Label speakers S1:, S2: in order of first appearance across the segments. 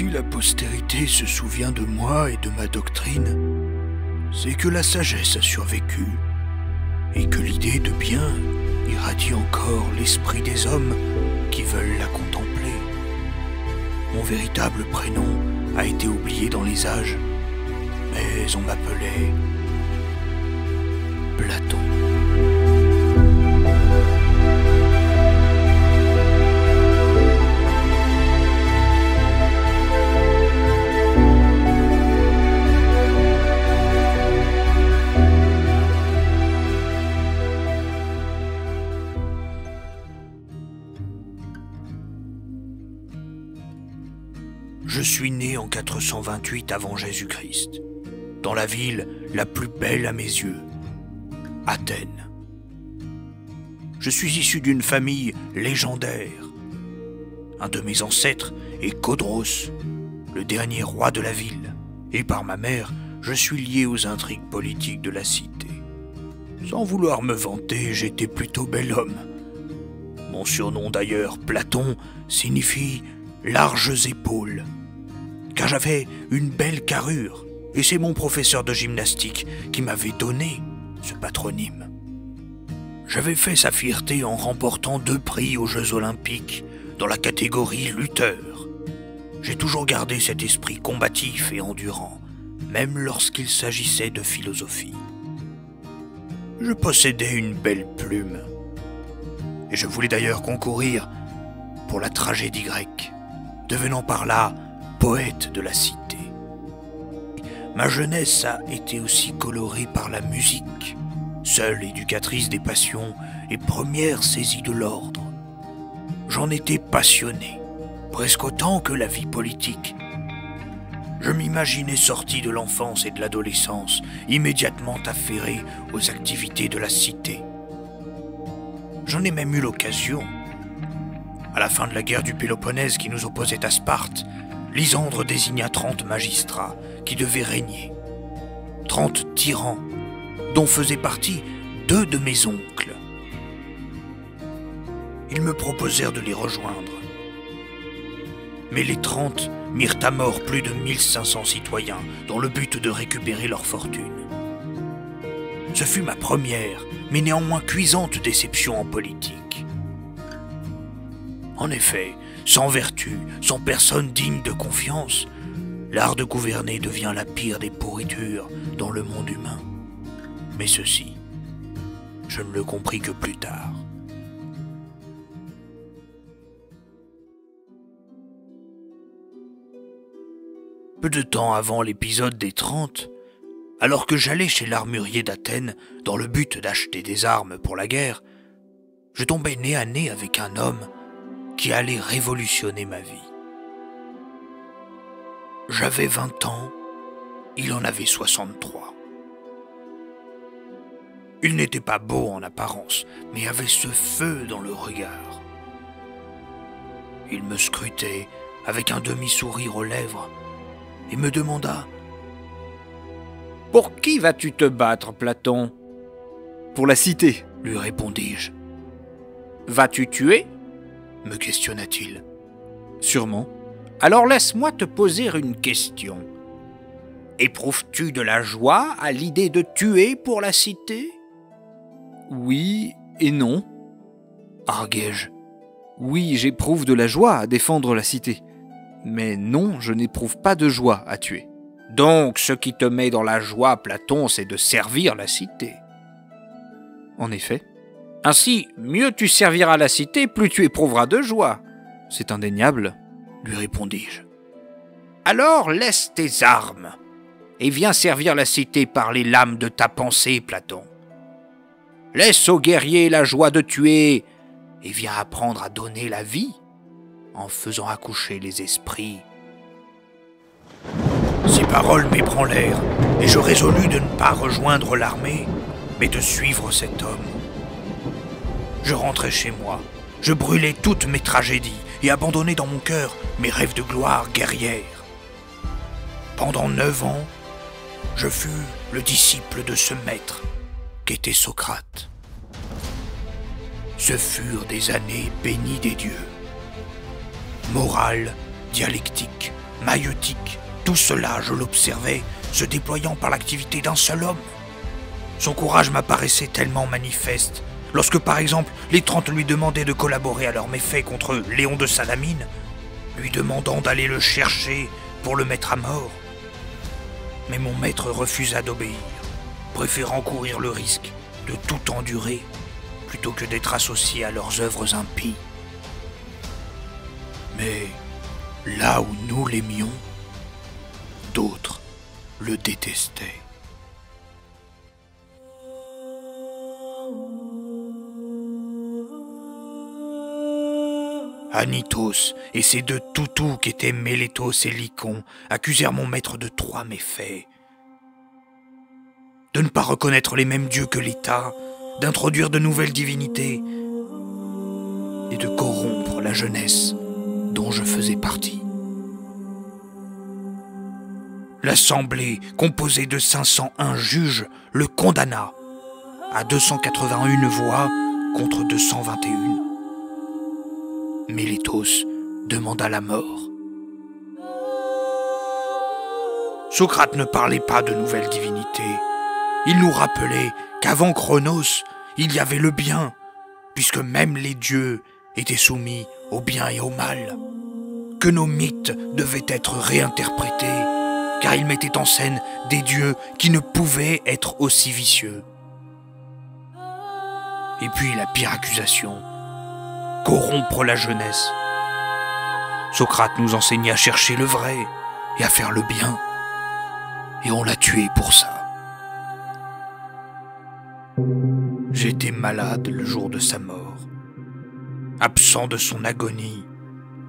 S1: Si la postérité se souvient de moi et de ma doctrine, c'est que la sagesse a survécu, et que l'idée de bien irradie encore l'esprit des hommes qui veulent la contempler. Mon véritable prénom a été oublié dans les âges, mais on m'appelait Platon. Je suis né en 428 avant Jésus-Christ, dans la ville la plus belle à mes yeux, Athènes. Je suis issu d'une famille légendaire. Un de mes ancêtres est Codros, le dernier roi de la ville, et par ma mère, je suis lié aux intrigues politiques de la cité. Sans vouloir me vanter, j'étais plutôt bel homme. Mon surnom d'ailleurs, Platon, signifie « larges épaules », car j'avais une belle carrure, et c'est mon professeur de gymnastique qui m'avait donné ce patronyme. J'avais fait sa fierté en remportant 2 prix aux Jeux Olympiques dans la catégorie lutteur. J'ai toujours gardé cet esprit combatif et endurant, même lorsqu'il s'agissait de philosophie. Je possédais une belle plume, et je voulais d'ailleurs concourir pour la tragédie grecque, devenant par là poète de la cité. Ma jeunesse a été aussi colorée par la musique, seule éducatrice des passions et première saisie de l'ordre. J'en étais passionné, presque autant que la vie politique. Je m'imaginais sorti de l'enfance et de l'adolescence, immédiatement affairé aux activités de la cité. J'en ai même eu l'occasion. À la fin de la guerre du Péloponnèse qui nous opposait à Sparte, Lysandre désigna 30 magistrats qui devaient régner. 30 tyrans, dont faisaient partie 2 de mes oncles. Ils me proposèrent de les rejoindre. Mais les 30 mirent à mort plus de 1500 citoyens dans le but de récupérer leur fortune. Ce fut ma première, mais néanmoins cuisante déception en politique. En effet, sans vertu, sans personne digne de confiance, l'art de gouverner devient la pire des pourritures dans le monde humain. Mais ceci, je ne le compris que plus tard. Peu de temps avant l'épisode des 30, alors que j'allais chez l'armurier d'Athènes dans le but d'acheter des armes pour la guerre, je tombais nez à nez avec un homme qui allait révolutionner ma vie. J'avais 20 ans, il en avait 63. Il n'était pas beau en apparence, mais avait ce feu dans le regard. Il me scrutait avec un demi-sourire aux lèvres et me demanda « Pour qui vas-tu te battre, Platon ?»«
S2: Pour la cité, »
S1: lui répondis-je.
S3: « Vas-tu tuer ?»
S1: me questionna-t-il.
S2: « Sûrement. »«
S3: Alors laisse-moi te poser une question. Éprouves-tu de la joie à l'idée de tuer pour la cité ?»«
S2: Oui et non. »
S1: arguai-je.
S2: « Oui, j'éprouve de la joie à défendre la cité. Mais non, je n'éprouve pas de joie à tuer. »
S3: « Donc, ce qui te met dans la joie, Platon, c'est de servir la cité. » »«
S2: En effet. »«
S3: Ainsi, mieux tu serviras la cité, plus tu éprouveras de joie. »«
S2: C'est indéniable. »
S1: lui répondis-je.
S3: « Alors laisse tes armes et viens servir la cité par les lames de ta pensée, Platon. Laisse aux guerriers la joie de tuer et viens apprendre à donner la vie en faisant accoucher les esprits. »
S1: Ces paroles m'ébranlèrent, et je résolus de ne pas rejoindre l'armée, mais de suivre cet homme. Je rentrai chez moi, je brûlai toutes mes tragédies et abandonnai dans mon cœur mes rêves de gloire guerrière. Pendant 9 ans, je fus le disciple de ce maître qu'était Socrate. Ce furent des années bénies des dieux. Morale, dialectique, maïeutique, tout cela, je l'observais, se déployant par l'activité d'un seul homme. Son courage m'apparaissait tellement manifeste. Lorsque, par exemple, les 30 lui demandaient de collaborer à leurs méfaits contre Léon de Salamine, lui demandant d'aller le chercher pour le mettre à mort. Mais mon maître refusa d'obéir, préférant courir le risque de tout endurer plutôt que d'être associé à leurs œuvres impies. Mais là où nous l'aimions, d'autres le détestaient. Anitos et ses 2 toutous qu'étaient Mélétos et Lycon accusèrent mon maître de 3 méfaits. De ne pas reconnaître les mêmes dieux que l'État, d'introduire de nouvelles divinités et de corrompre la jeunesse dont je faisais partie. L'Assemblée, composée de 501 juges, le condamna à 281 voix contre 221. Mélétos demanda la mort. Socrate ne parlait pas de nouvelles divinités. Il nous rappelait qu'avant Chronos, il y avait le bien, puisque même les dieux étaient soumis au bien et au mal, que nos mythes devaient être réinterprétés, car ils mettaient en scène des dieux qui ne pouvaient être aussi vicieux. Et puis la pire accusation, corrompre la jeunesse. Socrate nous enseignait à chercher le vrai et à faire le bien, et on l'a tué pour ça. J'étais malade le jour de sa mort, absent de son agonie,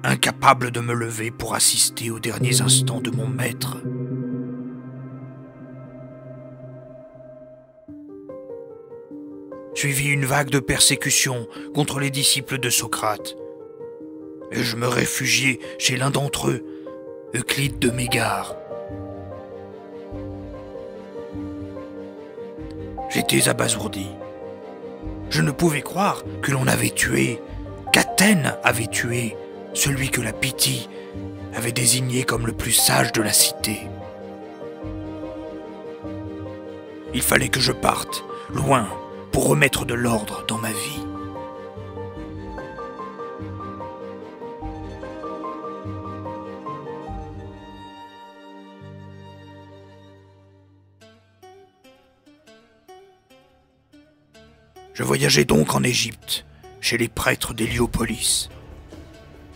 S1: incapable de me lever pour assister aux derniers instants de mon maître. Suivit une vague de persécution contre les disciples de Socrate, et je me réfugiai chez l'un d'entre eux, Euclide de Mégare. J'étais abasourdi. Je ne pouvais croire que l'on avait tué, qu'Athènes avait tué, celui que la Pythie avait désigné comme le plus sage de la cité. Il fallait que je parte, loin, pour remettre de l'ordre dans ma vie. Je voyageais donc en Égypte, chez les prêtres d'Héliopolis.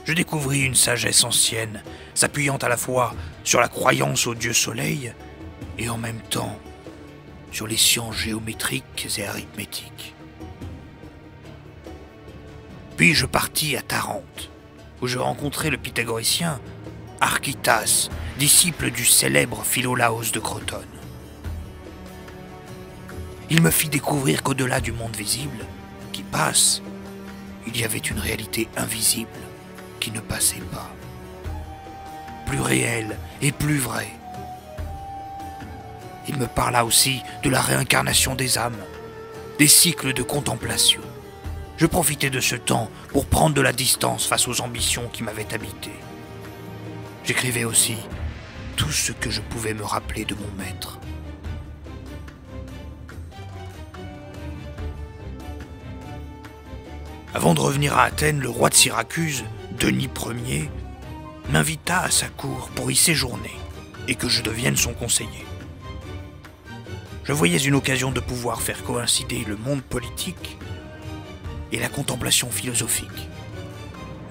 S1: Je découvris une sagesse ancienne, s'appuyant à la fois sur la croyance au dieu soleil et en même temps sur les sciences géométriques et arithmétiques. Puis je partis à Tarente, où je rencontrai le pythagoricien Archytas, disciple du célèbre Philolaos de Crotone. Il me fit découvrir qu'au-delà du monde visible, qui passe, il y avait une réalité invisible qui ne passait pas. Plus réelle et plus vraie. Il me parla aussi de la réincarnation des âmes, des cycles de contemplation. Je profitai de ce temps pour prendre de la distance face aux ambitions qui m'avaient habité. J'écrivais aussi tout ce que je pouvais me rappeler de mon maître. Avant de revenir à Athènes, le roi de Syracuse, Denis Ier, m'invita à sa cour pour y séjourner et que je devienne son conseiller. Je voyais une occasion de pouvoir faire coïncider le monde politique et la contemplation philosophique.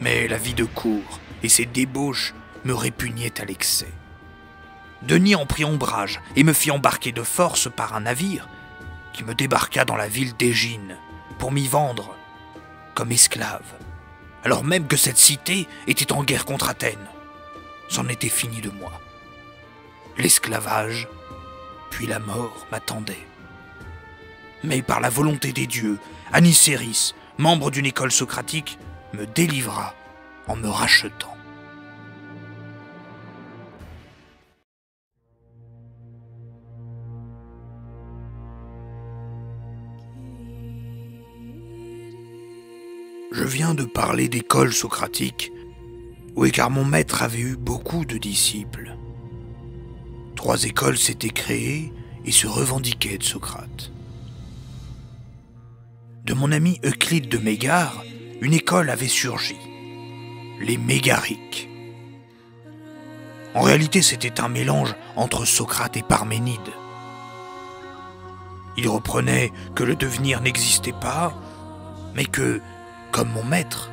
S1: Mais la vie de cour et ses débauches me répugnaient à l'excès. Denis en prit ombrage et me fit embarquer de force par un navire qui me débarqua dans la ville d'Égine pour m'y vendre comme esclave, alors même que cette cité était en guerre contre Athènes. C'en était fini de moi. L'esclavage, puis la mort m'attendaient. Mais par la volonté des dieux, Anicéris, membre d'une école socratique, me délivra en me rachetant. Je viens de parler d'école socratique Oui, car mon maître avait eu beaucoup de disciples. 3 écoles s'étaient créées et se revendiquaient de Socrate. De mon ami Euclide de Mégare, une école avait surgi, les Mégariques. En réalité, c'était un mélange entre Socrate et Parménide. Il reprenait que le devenir n'existait pas, mais que, comme mon maître,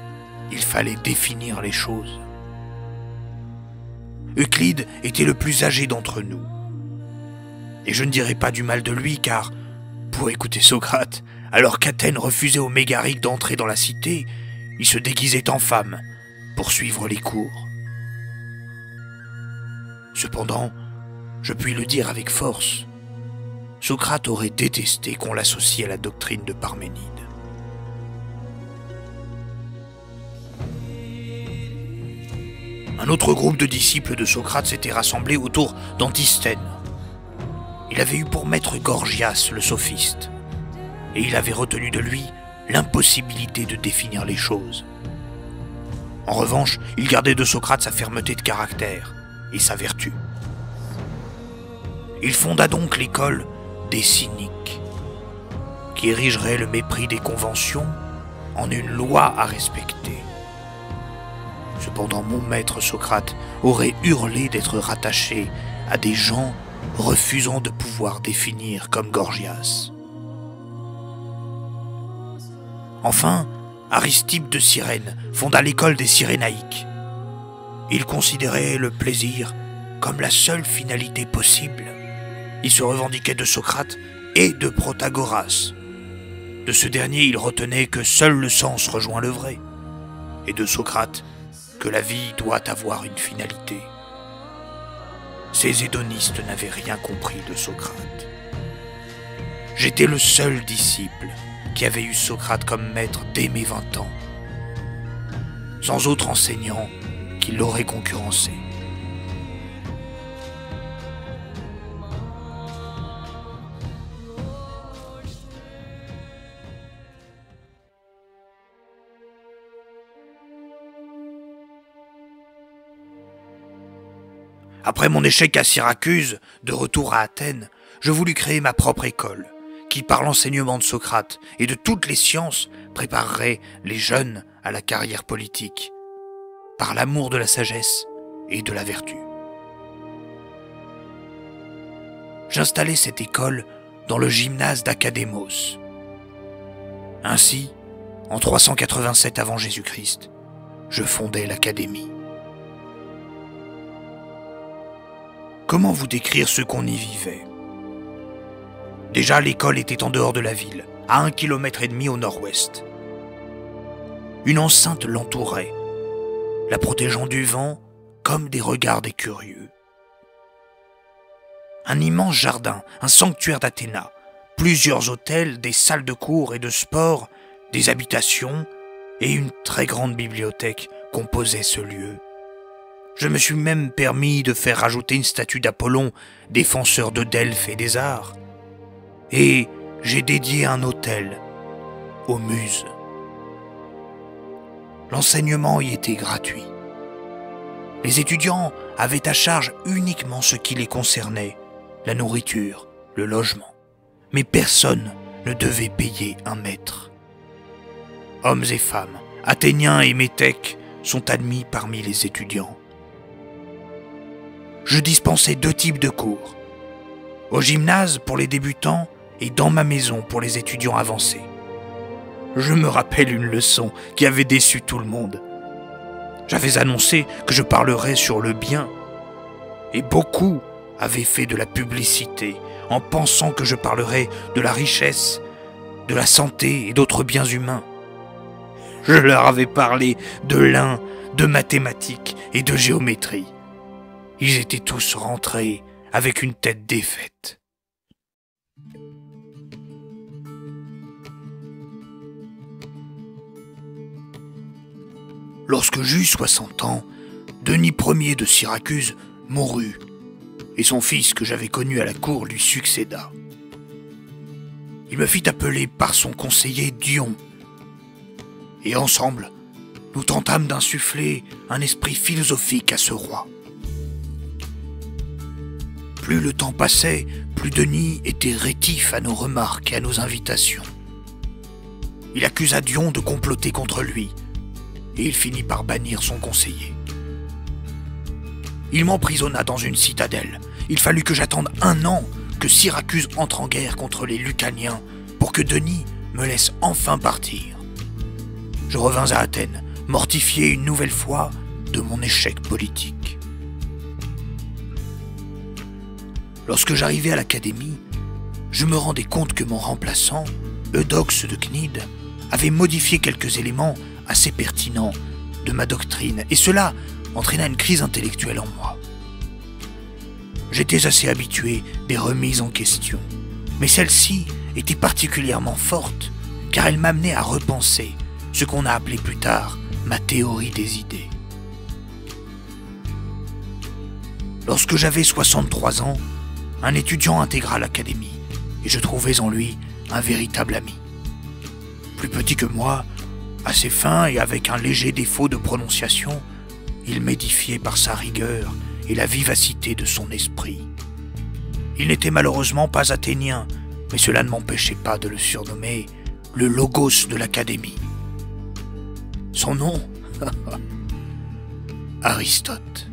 S1: il fallait définir les choses. Euclide était le plus âgé d'entre nous. Et je ne dirai pas du mal de lui, car, pour écouter Socrate, alors qu'Athènes refusait aux Mégariques d'entrer dans la cité, il se déguisait en femme pour suivre les cours. Cependant, je puis le dire avec force, Socrate aurait détesté qu'on l'associe à la doctrine de Parménide. Un autre groupe de disciples de Socrate s'était rassemblé autour d'Antisthène. Il avait eu pour maître Gorgias, le sophiste, et il avait retenu de lui l'impossibilité de définir les choses. En revanche, il gardait de Socrate sa fermeté de caractère et sa vertu. Il fonda donc l'école des cyniques, qui érigerait le mépris des conventions en une loi à respecter. Cependant, mon maître Socrate aurait hurlé d'être rattaché à des gens refusant de pouvoir définir comme Gorgias. Enfin, Aristippe de Cyrène fonda l'école des Cyrénaïques. Il considérait le plaisir comme la seule finalité possible. Il se revendiquait de Socrate et de Protagoras. De ce dernier, il retenait que seul le sens rejoint le vrai, et de Socrate, que la vie doit avoir une finalité. Ces hédonistes n'avaient rien compris de Socrate. J'étais le seul disciple qui avait eu Socrate comme maître dès mes 20 ans, sans autre enseignant qui l'aurait concurrencé. Après mon échec à Syracuse, de retour à Athènes, je voulus créer ma propre école, qui, par l'enseignement de Socrate et de toutes les sciences, préparerait les jeunes à la carrière politique, par l'amour de la sagesse et de la vertu. J'installai cette école dans le gymnase d'Académos. Ainsi, en 387 avant Jésus-Christ, je fondai l'Académie. Comment vous décrire ce qu'on y vivait? Déjà, l'école était en dehors de la ville, à 1,5 km au nord-ouest. Une enceinte l'entourait, la protégeant du vent comme des regards des curieux. Un immense jardin, un sanctuaire d'Athéna, plusieurs hôtels, des salles de cours et de sport, des habitations et une très grande bibliothèque composaient ce lieu. Je me suis même permis de faire rajouter une statue d'Apollon, défenseur de Delphes et des arts. Et j'ai dédié un hôtel aux Muses. L'enseignement y était gratuit. Les étudiants avaient à charge uniquement ce qui les concernait, la nourriture, le logement. Mais personne ne devait payer un maître. Hommes et femmes, Athéniens et Métèques sont admis parmi les étudiants. Je dispensais 2 types de cours. Au gymnase pour les débutants et dans ma maison pour les étudiants avancés. Je me rappelle une leçon qui avait déçu tout le monde. J'avais annoncé que je parlerais sur le bien. Et beaucoup avaient fait de la publicité en pensant que je parlerais de la richesse, de la santé et d'autres biens humains. Je leur avais parlé de l'un, de mathématiques et de géométrie. Ils étaient tous rentrés avec une tête défaite. Lorsque j'eus 60 ans, Denis Ier de Syracuse mourut, et son fils que j'avais connu à la cour lui succéda. Il me fit appeler par son conseiller Dion, et ensemble, nous tentâmes d'insuffler un esprit philosophique à ce roi. Plus le temps passait, plus Denis était rétif à nos remarques et à nos invitations. Il accusa Dion de comploter contre lui, et il finit par bannir son conseiller. Il m'emprisonna dans une citadelle. Il fallut que j'attende 1 an que Syracuse entre en guerre contre les Lucaniens pour que Denis me laisse enfin partir. Je revins à Athènes, mortifié une nouvelle fois de mon échec politique. Lorsque j'arrivai à l'académie, je me rendais compte que mon remplaçant, Eudoxe de Cnide, avait modifié quelques éléments assez pertinents de ma doctrine, et cela entraîna une crise intellectuelle en moi. J'étais assez habitué des remises en question, mais celle-ci était particulièrement forte, car elle m'amenait à repenser ce qu'on a appelé plus tard ma théorie des idées. Lorsque j'avais 63 ans, un étudiant intégra l'académie, et je trouvais en lui un véritable ami. Plus petit que moi, assez fin et avec un léger défaut de prononciation, il m'édifiait par sa rigueur et la vivacité de son esprit. Il n'était malheureusement pas athénien, mais cela ne m'empêchait pas de le surnommer le Logos de l'Académie. Son nom Aristote.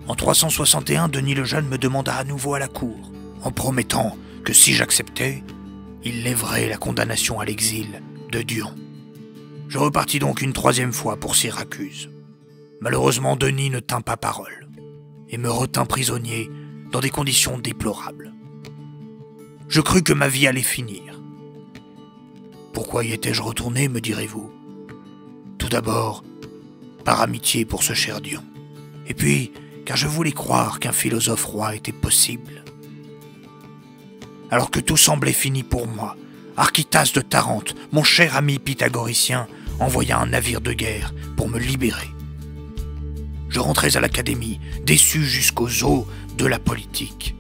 S1: En 361, Denis le Jeune me demanda à nouveau à la cour, en promettant que si j'acceptais, il lèverait la condamnation à l'exil de Dion. Je repartis donc une 3e fois pour Syracuse. Malheureusement, Denis ne tint pas parole et me retint prisonnier dans des conditions déplorables. Je crus que ma vie allait finir. Pourquoi y étais-je retourné, me direz-vous? Tout d'abord, par amitié pour ce cher Dion. Et puis, car je voulais croire qu'un philosophe roi était possible. Alors que tout semblait fini pour moi, Archytas de Tarente, mon cher ami pythagoricien, envoya un navire de guerre pour me libérer. Je rentrais à l'académie, déçu jusqu'aux os de la politique,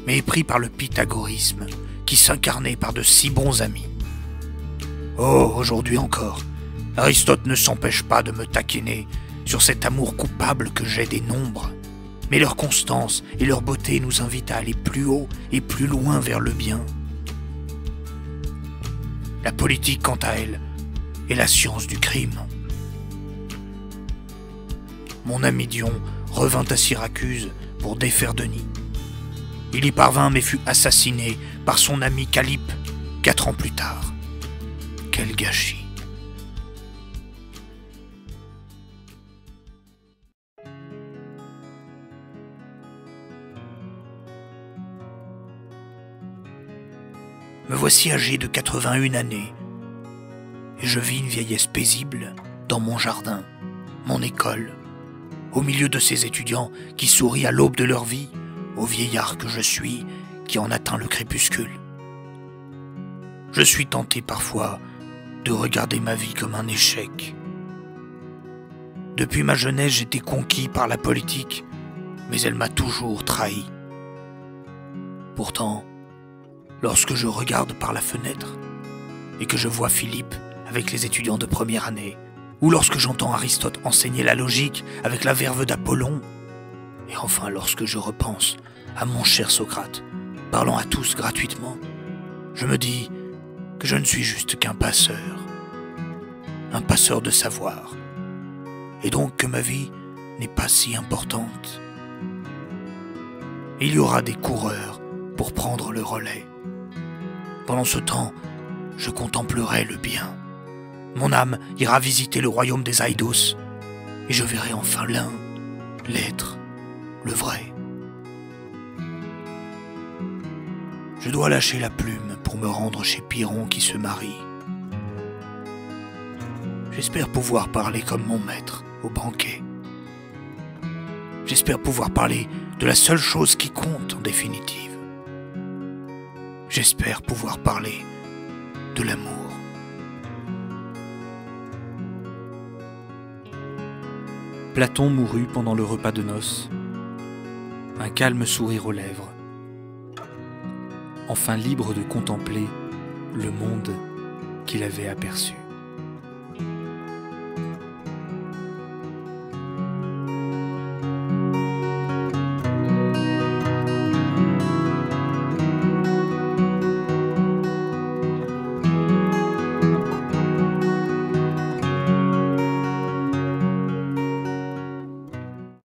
S1: mais épris par le pythagorisme qui s'incarnait par de si bons amis. Oh, aujourd'hui encore, Aristote ne s'empêche pas de me taquiner sur cet amour coupable que j'ai des nombres, mais leur constance et leur beauté nous invitent à aller plus haut et plus loin vers le bien. La politique, quant à elle, est la science du crime. Mon ami Dion revint à Syracuse pour défaire Denis. Il y parvint mais fut assassiné par son ami Calype 4 ans plus tard. Quel gâchis! Me voici âgé de 81 années, et je vis une vieillesse paisible dans mon jardin, mon école, au milieu de ces étudiants qui sourient à l'aube de leur vie, au vieillard que je suis qui en atteint le crépuscule. Je suis tenté parfois de regarder ma vie comme un échec. Depuis ma jeunesse, j'étais conquis par la politique, mais elle m'a toujours trahi. Pourtant, lorsque je regarde par la fenêtre et que je vois Philippe avec les étudiants de première année, ou lorsque j'entends Aristote enseigner la logique avec la verve d'Apollon, et enfin lorsque je repense à mon cher Socrate, parlant à tous gratuitement, je me dis que je ne suis juste qu'un passeur, un passeur de savoir, et donc que ma vie n'est pas si importante. Il y aura des coureurs pour prendre le relais. Pendant ce temps, je contemplerai le bien. Mon âme ira visiter le royaume des Aïdos, et je verrai enfin l'un, l'être, le vrai. Je dois lâcher la plume pour me rendre chez Pyrrhon qui se marie. J'espère pouvoir parler comme mon maître au banquet. J'espère pouvoir parler de la seule chose qui compte en définitive. J'espère pouvoir parler de l'amour.
S2: Platon mourut pendant le repas de noces, un calme sourire aux lèvres, enfin libre de contempler le monde qu'il avait aperçu.